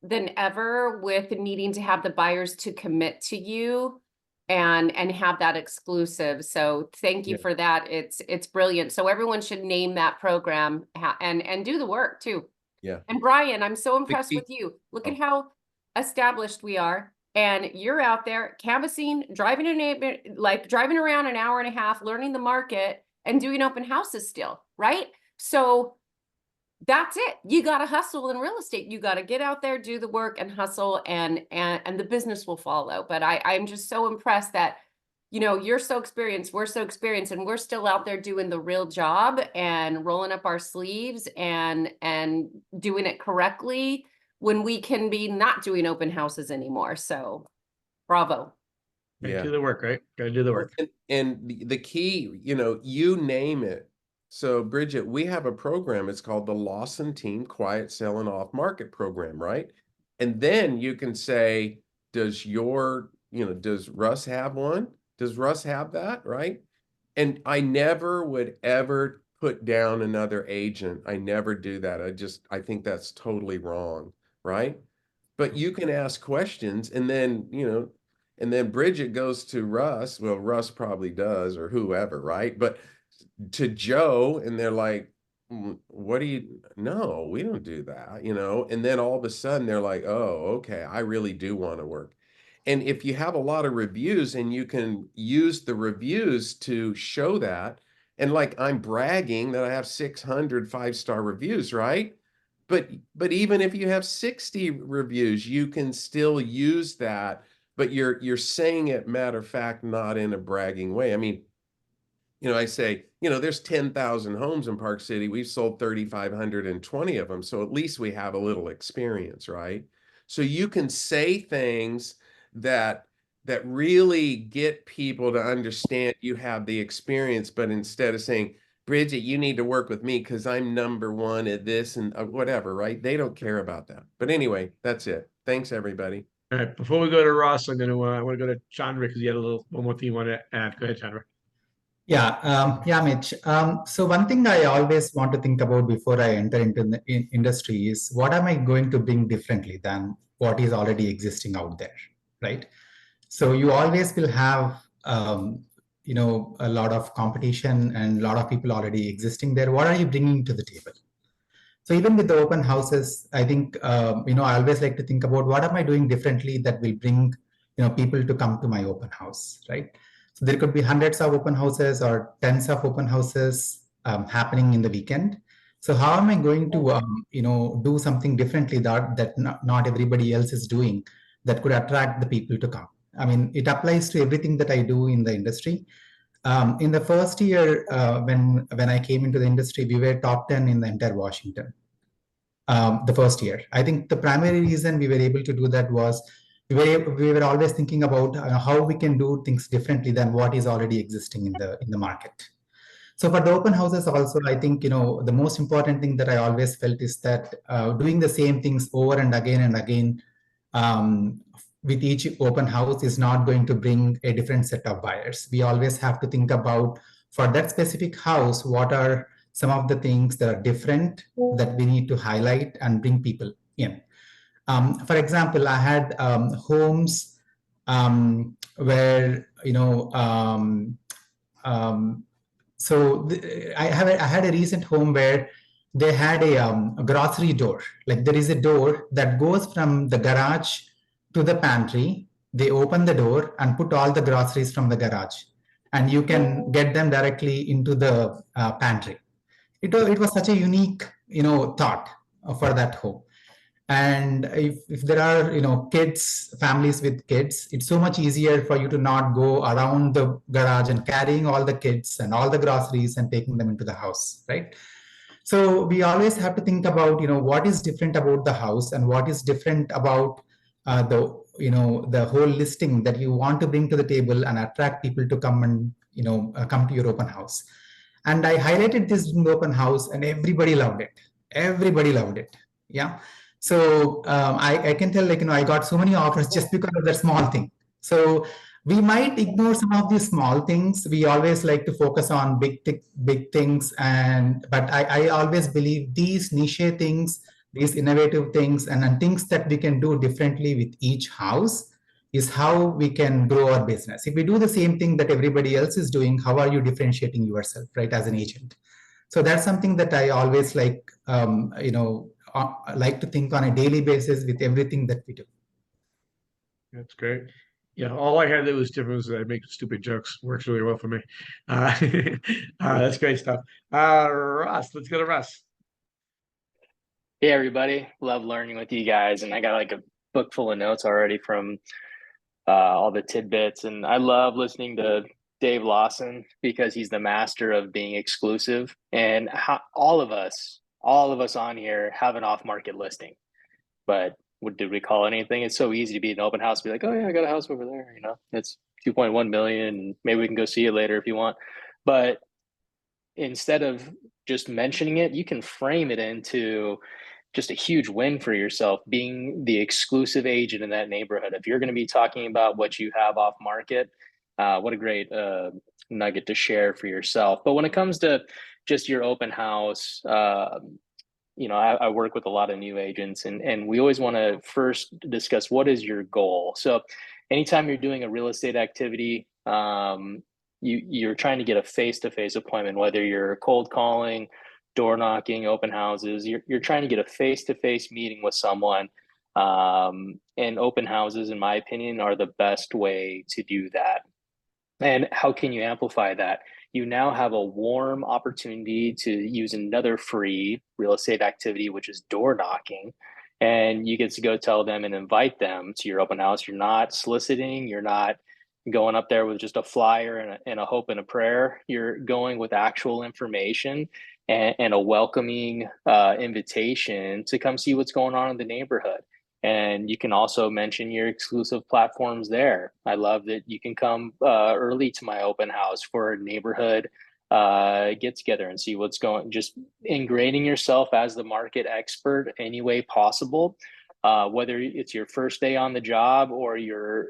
than ever, with needing to have the buyers to commit to you and have that exclusive. So thank you Yeah. for that. It's brilliant. So everyone should name that program and do the work too. Yeah. And Brian, I'm so impressed key- with you. Look Oh. at how established we are. And you're out there canvassing, driving driving around an hour and a half, learning the market and doing open houses still, right? So that's it. You got to hustle in real estate. You got to get out there, do the work and hustle, and the business will follow. But I'm just so impressed that, you know, you're so experienced, we're so experienced, and we're still out there doing the real job and rolling up our sleeves and doing it correctly, when we can be not doing open houses anymore. So bravo. Gotta Yeah. do the work, right? Gotta do the work. And the key, you know, you name it. So Bridget, we have a program. It's called the Lawson Team Quiet Sale and Off Market Program, right? And then you can say, does Russ have one? Does Russ have that, right? And I never would ever put down another agent. I never do that. I think that's totally wrong, right? But you can ask questions, and then, you know, and then Bridget goes to Russ. Well, Russ probably does, or whoever, right? But to Joe, and they're like, what do you, no, we don't do that, you know? And then all of a sudden they're like, oh, okay, I really do want to work. And if you have a lot of reviews, and you can use the reviews to show that, and like I'm bragging that I have 600 5-star reviews, right? But even if you have 60 reviews, you can still use that, but you're saying it matter of fact, not in a bragging way. I mean, you know, I say, you know, there's 10,000 homes in Park City. We've sold 3,520 of them. So at least we have a little experience, right? So you can say things that really get people to understand you have the experience, but instead of saying, Bridget, you need to work with me because I'm number one at this and whatever, right? They don't care about that. But anyway, that's it. Thanks, everybody. All right, before we go to Ross, I'm gonna I want to go to Chandra because you had one more thing you want to add. Go ahead, Chandra. Yeah, Mitch. So one thing I always want to think about before I enter into the industry is, what am I going to bring differently than what is already existing out there? right? So you always will have, a lot of competition and a lot of people already existing there. What are you bringing to the table? So even with the open houses, I think, I always like to think about what am I doing differently that will bring, people to come to my open house, right? So there could be hundreds of open houses or tens of open houses happening in the weekend. So how am I going to, do something differently that not everybody else is doing that could attract the people to come? I mean, it applies to everything that I do in the industry. In the first year, when I came into the industry, we were top 10 in the entire Washington. The first year, I think the primary reason we were able to do that was we were always thinking about how we can do things differently than what is already existing in the market. So for the open houses also, I think, the most important thing that I always felt is that doing the same things over and again with each open house is not going to bring a different set of buyers. We always have to think about, for that specific house, what are some of the things that are different that we need to highlight and bring people in. For example, I had homes where, I had a recent home where they had a grocery door. Like there is a door that goes from the garage to the pantry. They open the door and put all the groceries from the garage, and you can get them directly into the pantry. It was such a unique, thought for that home. And if there are, families with kids, it's so much easier for you to not go around the garage and carrying all the kids and all the groceries and taking them into the house, right? So we always have to think about, what is different about the house and what is different about the whole listing that you want to bring to the table and attract people to come and, come to your open house. And I highlighted this in the open house and everybody loved it. Everybody loved it. Yeah. So I can tell, I got so many offers just because of that small thing. So we might ignore some of these small things. We always like to focus on big things. But I always believe these niche things, these innovative things, and things that we can do differently with each house is how we can grow our business. If we do the same thing that everybody else is doing, how are you differentiating yourself, right, as an agent? So that's something that I always like to think on a daily basis with everything that we do. That's great. Yeah, all I had that was different was that I make stupid jokes. Works really well for me. That's great stuff. Russ, let's go to Russ. Hey everybody, love learning with you guys, and I got like a book full of notes already from all the tidbits, and I love listening to Dave Lawson because he's the master of being exclusive, and how all of us on here have an off-market listing, but did we call anything? It's so easy to be an open house, be like, oh yeah, I got a house over there, it's 2.1 million, maybe we can go see it later if you want. But instead of just mentioning it, you can frame it into just a huge win for yourself, being the exclusive agent in that neighborhood. If you're going to be talking about what you have off market, what a great nugget to share for yourself. But when it comes to just your open house, I work with a lot of new agents, and we always want to first discuss what is your goal. So anytime you're doing a real estate activity, you're trying to get a face-to-face appointment, whether you're cold calling, door knocking, open houses, you're trying to get a face-to-face meeting with someone. And open houses, in my opinion, are the best way to do that. And how can you amplify that? You now have a warm opportunity to use another free real estate activity, which is door knocking. And you get to go tell them and invite them to your open house. You're not soliciting, you're not going up there with just a flyer and a hope and a prayer. You're going with actual information and a welcoming invitation to come see what's going on in the neighborhood. And you can also mention your exclusive platforms there. I love that you can come early to my open house for a neighborhood get together and see what's going, just ingraining yourself as the market expert any way possible, whether it's your first day on the job or your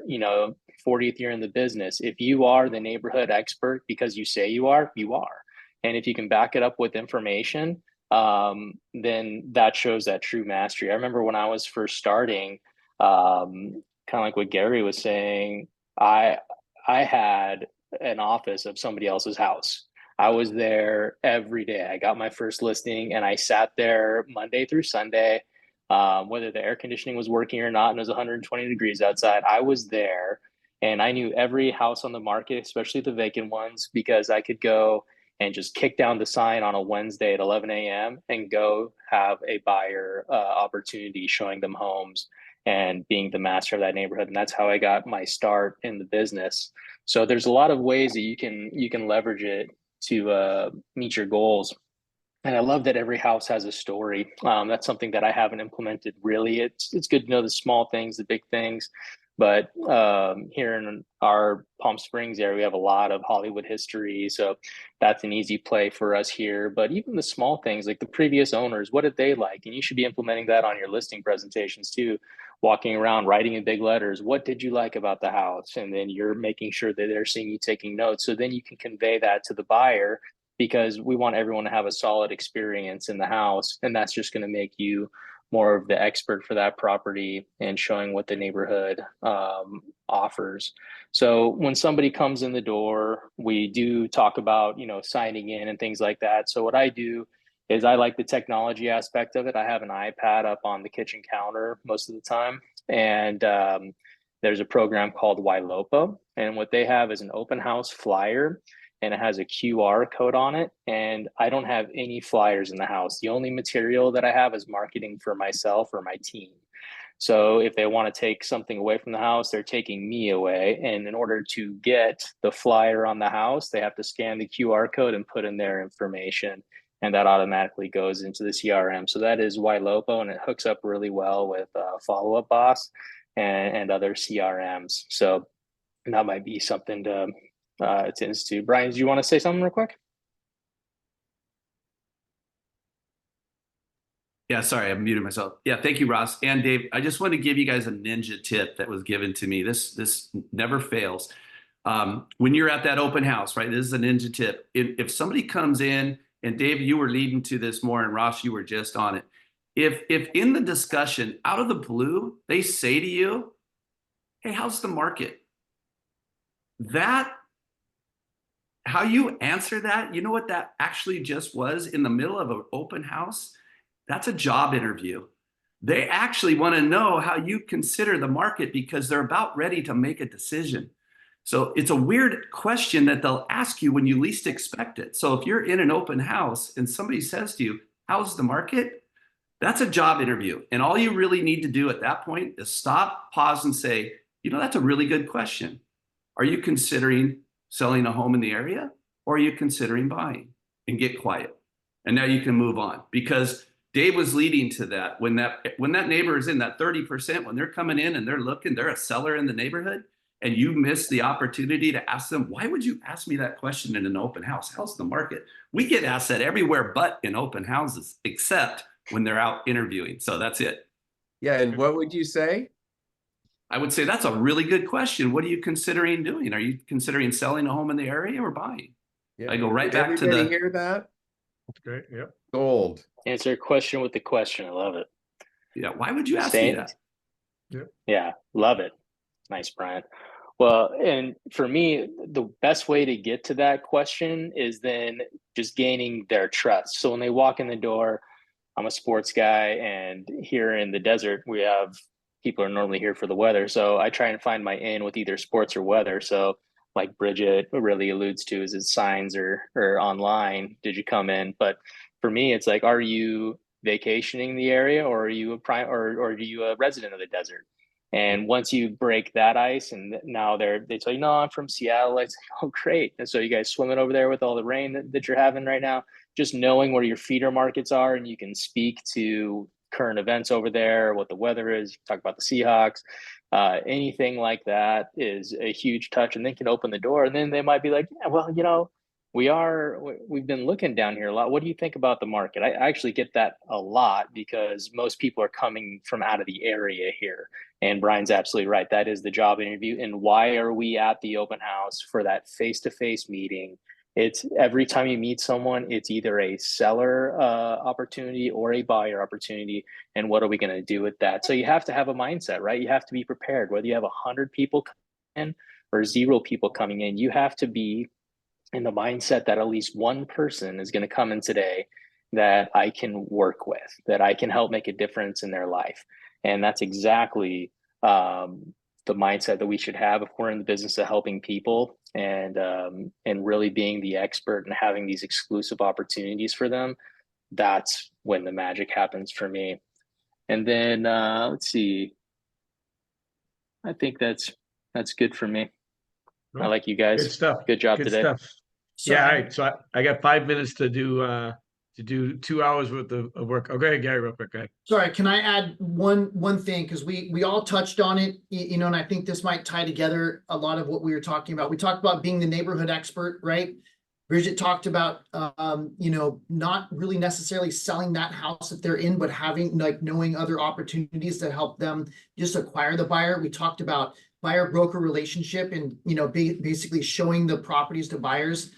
40th year in the business. If you are the neighborhood expert because you say you are, you are. And if you can back it up with information, then that shows that true mastery. I remember when I was first starting, kind of like what Gary was saying, I had an office of somebody else's house. I was there every day. I got my first listing and I sat there Monday through Sunday, whether the air conditioning was working or not, and it was 120 degrees outside. I was there and I knew every house on the market, especially the vacant ones, because I could go and just kick down the sign on a Wednesday at 11 a.m. and go have a buyer opportunity showing them homes and being the master of that neighborhood. And that's how I got my start in the business. So there's a lot of ways that you can leverage it to meet your goals. And I love that every house has a story. That's something that I haven't implemented really. It's good to know the small things, the big things. But here in our Palm Springs area, we have a lot of Hollywood history. So that's an easy play for us here. But even the small things like the previous owners, what did they like? And you should be implementing that on your listing presentations too. Walking around, writing in big letters, what did you like about the house? And then you're making sure that they're seeing you taking notes. So then you can convey that to the buyer, because we want everyone to have a solid experience in the house. And that's just going to make you more of the expert for that property and showing what the neighborhood offers. So when somebody comes in the door, we do talk about, signing in and things like that. So what I do is I like the technology aspect of it. I have an iPad up on the kitchen counter most of the time. And there's a program called Ylopo. And what they have is an open house flyer, and it has a QR code on it. And I don't have any flyers in the house. The only material that I have is marketing for myself or my team. So if they want to take something away from the house, they're taking me away. And in order to get the flyer on the house, they have to scan the QR code and put in their information. And that automatically goes into the CRM. So that is Ylopo, and it hooks up really well with Follow Up Boss and other CRMs. So that might be something to institute. Brian, do you want to say something real quick? Yeah, sorry, I muted myself. Yeah, thank you, Ross and Dave. I just want to give you guys a ninja tip that was given to me. This never fails. When you're at that open house, right? This is a ninja tip. If somebody comes in, and Dave, you were leading to this more, and Ross, you were just on it. If in the discussion, out of the blue, they say to you, "Hey, how's the market?" How you answer that, you know what that actually just was in the middle of an open house? That's a job interview. They actually want to know how you consider the market because they're about ready to make a decision. So it's a weird question that they'll ask you when you least expect it. So if you're in an open house and somebody says to you, "How's the market?" That's a job interview. And all you really need to do at that point is stop, pause, and say, that's a really good question. Are you considering selling a home in the area, or are you considering buying? And get quiet. And now you can move on, because Dave was leading to that. When that neighbor is in that 30%, when they're coming in and they're looking, they're a seller in the neighborhood, and you miss the opportunity to ask them, "Why would you ask me that question in an open house? How's the market?" We get asked that everywhere but in open houses, except when they're out interviewing. So that's it. Yeah, and what would you say? I would say that's a really good question. What are you considering doing? Are you considering selling a home in the area or buying? Yeah. I go right Did back to everybody the hear that? That's great. Yeah. Gold. Answer a question with the question. I love it. yeah. Why would you ask me that? Yeah, love it. Nice, Brian. Well, and for me, the best way to get to that question is then just gaining their trust. So when they walk in the door, I'm a sports guy, and here in the desert, we have people are normally here for the weather. So I try and find my in with either sports or weather. So like Bridget really alludes to, is it signs or online? Did you come in? But for me, it's like, are you vacationing the area, or are you or are you a resident of the desert? And once you break that ice, and now they tell you, "No, I'm from Seattle." It's like, "Oh, great!" And so you guys swimming over there with all the rain that you're having right now. Just knowing where your feeder markets are, and you can speak to current events over there, what the weather is. You can talk about the Seahawks, anything like that is a huge touch, and they can open the door. And then they might be like, "Yeah, well, we've been looking down here a lot. What do you think about the market?" I actually get that a lot because most people are coming from out of the area here. And Brian's absolutely right. That is the job interview. And why are we at the open house for that face-to-face meeting? It's every time you meet someone, it's either a seller opportunity or a buyer opportunity. And what are we going to do with that? So you have to have a mindset, right? You have to be prepared. Whether you have 100 people coming in or 0 people coming in, you have to be in the mindset that at least one person is going to come in today that I can work with, that I can help make a difference in their life. And that's exactly the mindset that we should have if we're in the business of helping people and really being the expert and having these exclusive opportunities for them. That's when the magic happens for me. And then let's see. I think that's good for me. I like you guys. Good stuff. Good job Good today. stuff. So Yeah, all I- right. So I got 5 minutes to do 2 hours worth of work. Okay, Gary, real quick. Go ahead. Sorry, can I add one thing? Because we all touched on it, you know, and I think this might tie together a lot of what we were talking about. We talked about being the neighborhood expert, right? Bridget talked about, you know, not really necessarily selling that house that they're in, but having like knowing other opportunities that help them just acquire the buyer. We talked about buyer broker relationship and, you know, basically showing the properties to buyers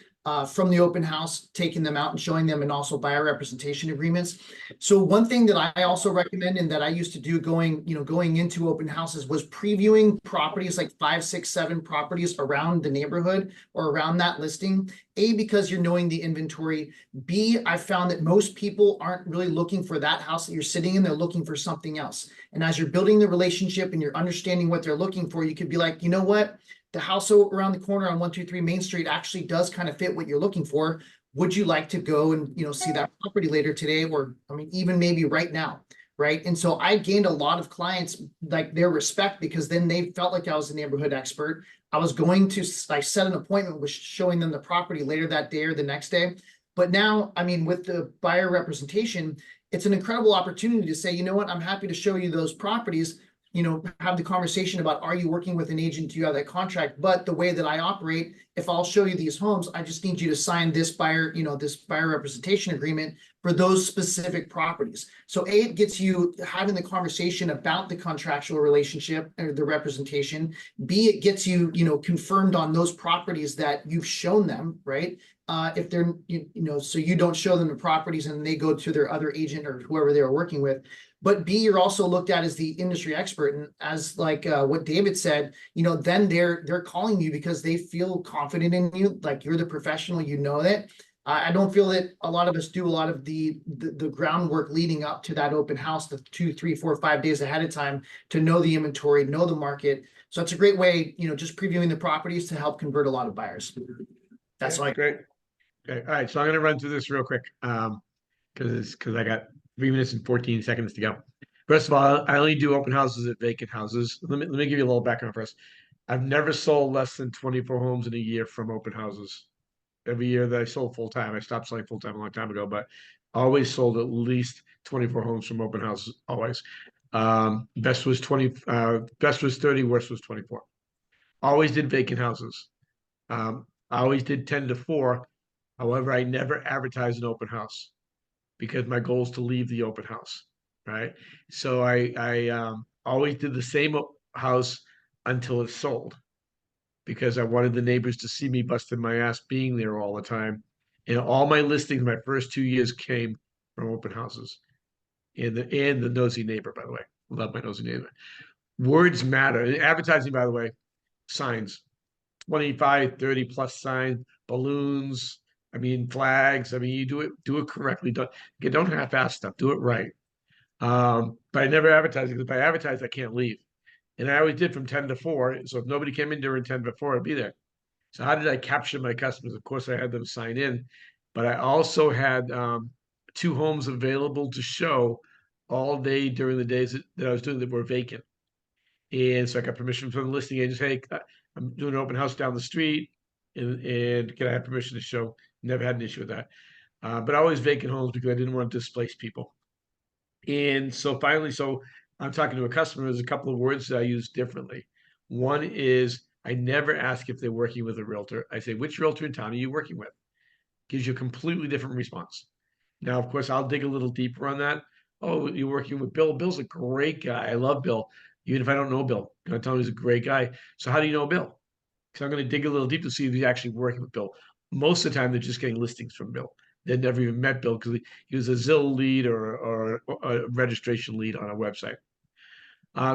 from the open house, taking them out and showing them, and also buyer representation agreements. So one thing that I also recommend and that I used to do going into open houses was previewing properties like 5, 6, 7 properties around the neighborhood or around that listing. A, because you're knowing the inventory. B, I found that most people aren't really looking for that house that you're sitting in, they're looking for something else. And as you're building the relationship and you're understanding what they're looking for, you could be like, you know what? The house around the corner on 123 Main Street actually does kind of fit what you're looking for. Would you like to go and, you know, see that property later today? Or, I mean, even maybe right now, right? And so I gained a lot of clients, like their respect, because then they felt like I was a neighborhood expert. I was going to, I set an appointment with showing them the property later that day or the next day. But now, I mean, with the buyer representation, it's an incredible opportunity to say, you know what, I'm happy to show you those properties. You know, have the conversation about, are you working with an agent? Do you have that contract? But the way that I operate, if I'll show you these homes, I just need you to sign this buyer, you know, this buyer representation agreement for those specific properties. So A, it gets you having the conversation about the contractual relationship or the representation. B, it gets you, you know, confirmed on those properties that you've shown them, right? If they're, you know, so you don't show them the properties and they go to their other agent or whoever they are working with. But B, you're also looked at as the industry expert. And as like what David said, you know, then they're calling you because they feel confident in you, like you're the professional, you know that. I don't feel that a lot of us do a lot of the groundwork leading up to that open house, the 2, 3, 4, 5 days ahead of time to know the inventory, know the market. So it's a great way, you know, just previewing the properties to help convert a lot of buyers. That's Yeah, like great. Okay, all right. So I'm going to run through this real quick because I got 3 minutes and 14 seconds to go. First of all, I only do open houses at vacant houses. Let me give you a little background first. I've never sold less than 24 homes in a year from open houses. Every year that I sold full time, I stopped selling full time a long time ago, but always sold at least 24 homes from open houses. Always. Best was 20. Best was 30. Worst was 24. Always did vacant houses. I always did 10 to 4. However, I never advertised an open house because my goal is to leave the open house, right? So I always did the same house until it sold because I wanted the neighbors to see me busting my ass being there all the time. And all my listings, my first 2 years came from open houses. And the nosy neighbor, by the way. Love my nosy neighbor. Words matter. And advertising, by the way, signs. 25, 30 plus signs, balloons, I mean, flags. I mean, you do it correctly. Don't half-ass stuff. Do it right. But I never advertise because if I advertise, I can't leave. And I always did from 10 to 4. So if nobody came in during 10 to 4, I'd be there. So how did I capture my customers? Of course, I had them sign in, but I also had 2 homes available to show all day during the days that I was doing that were vacant. And so I got permission from the listing agents. Hey, I'm doing an open house down the street, and can I have permission to show? Never had an issue with that. But always vacant homes because I didn't want to displace people. And so finally, so I'm talking to a customer. There's a couple of words that I use differently. One is I never ask if they're working with a realtor. I say, which realtor in town are you working with? Gives you a completely different response. Now, of course, I'll dig a little deeper on that. Oh, you're working with Bill. Bill's a great guy. I love Bill. Even if I don't know Bill, I'm telling you he's a great guy. So how do you know Bill? Because I'm going to dig a little deep to see if he's actually working with Bill. most of the time they're just getting listings from Bill. They never even met Bill because he was a Zillow lead or a registration lead on a website.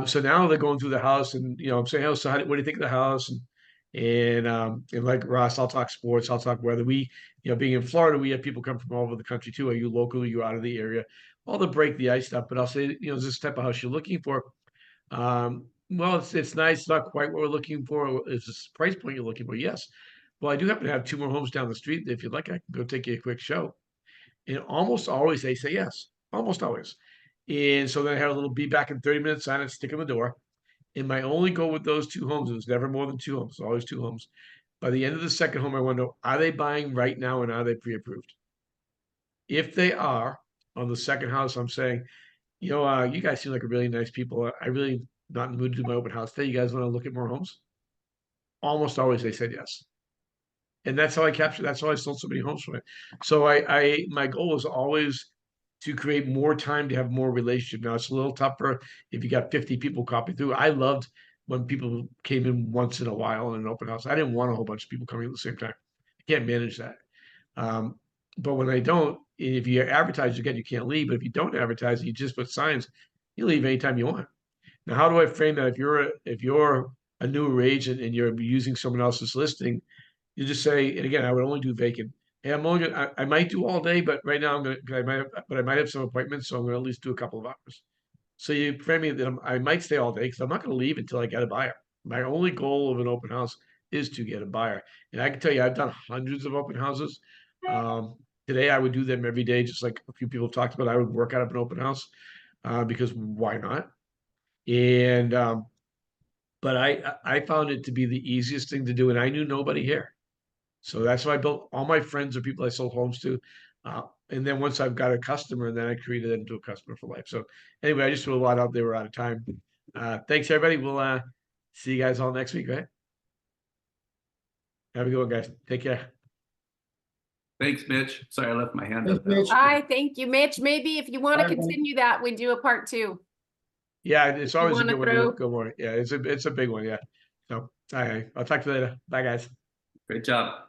So now they're going through the house, and I'm saying, "Oh, so what do you think of the house?" And like Ross, I'll talk sports, I'll talk weather. Being in Florida, we have people come from all over the country too. Are you local? Are you out of the area? All the break the ice stuff. But I'll say, is this the type of house you're looking for? Well, it's nice. It's not quite what we're looking for. Is this price point you're looking for? Yes. Well, I do happen to have 2 more homes down the street. If you'd like, I can go take you a quick show. And almost always they say yes. Almost always. And so then I had a little be back in 30 minutes sign and stick in the door. And my only goal with those 2 homes, it was never more than 2 homes, always 2 homes. By the end of the second home, I want to know, are they buying right now and are they pre-approved? If they are, on the second house, I'm saying, you guys seem like a really nice people. I really not in the mood to do my open house today. You guys want to look at more homes? Almost always they said yes. And that's how that's how I sold so many homes from it. So my goal is always to create more time to have more relationship. Now it's a little tougher if you got 50 people copy through. I loved when people came in once in a while in an open house. I didn't want a whole bunch of people coming at the same time. I can't manage that. But when I don't, if you advertise, again, you can't leave. But if you don't advertise, you just put signs, you leave anytime you want. Now, how do I frame that? If you're a newer agent and you're using someone else's listing, you just say, and again, I would only do vacant. Hey, I might do all day, but right now I might have some appointments, so I'm gonna at least do a couple of hours. So you frame me that I might stay all day because I'm not gonna leave until I get a buyer. My only goal of an open house is to get a buyer. And I can tell you, I've done hundreds of open houses. Today I would do them every day, just like a few people have talked about. I would work out of an open house because why not? And but I found it to be the easiest thing to do, and I knew nobody here. So that's why I built all my friends are people I sold homes to. And then once I've got a customer, then I created it into a customer for life. So anyway, I just threw a lot out there. We're out of time. Thanks, everybody. We'll see you guys all next week, right? Have a good one, guys. Take care. Thanks, Mitch. Sorry, I left my hand Thanks, up. Mitch. Hi, thank you, Mitch. Maybe if you want to Bye, everybody. continue that, we do a part 2. Yeah, it's always a wanna good one. throw- Good morning. Yeah, it's a big one. Yeah. So, all right. I'll talk to you later. Bye, guys. Great job.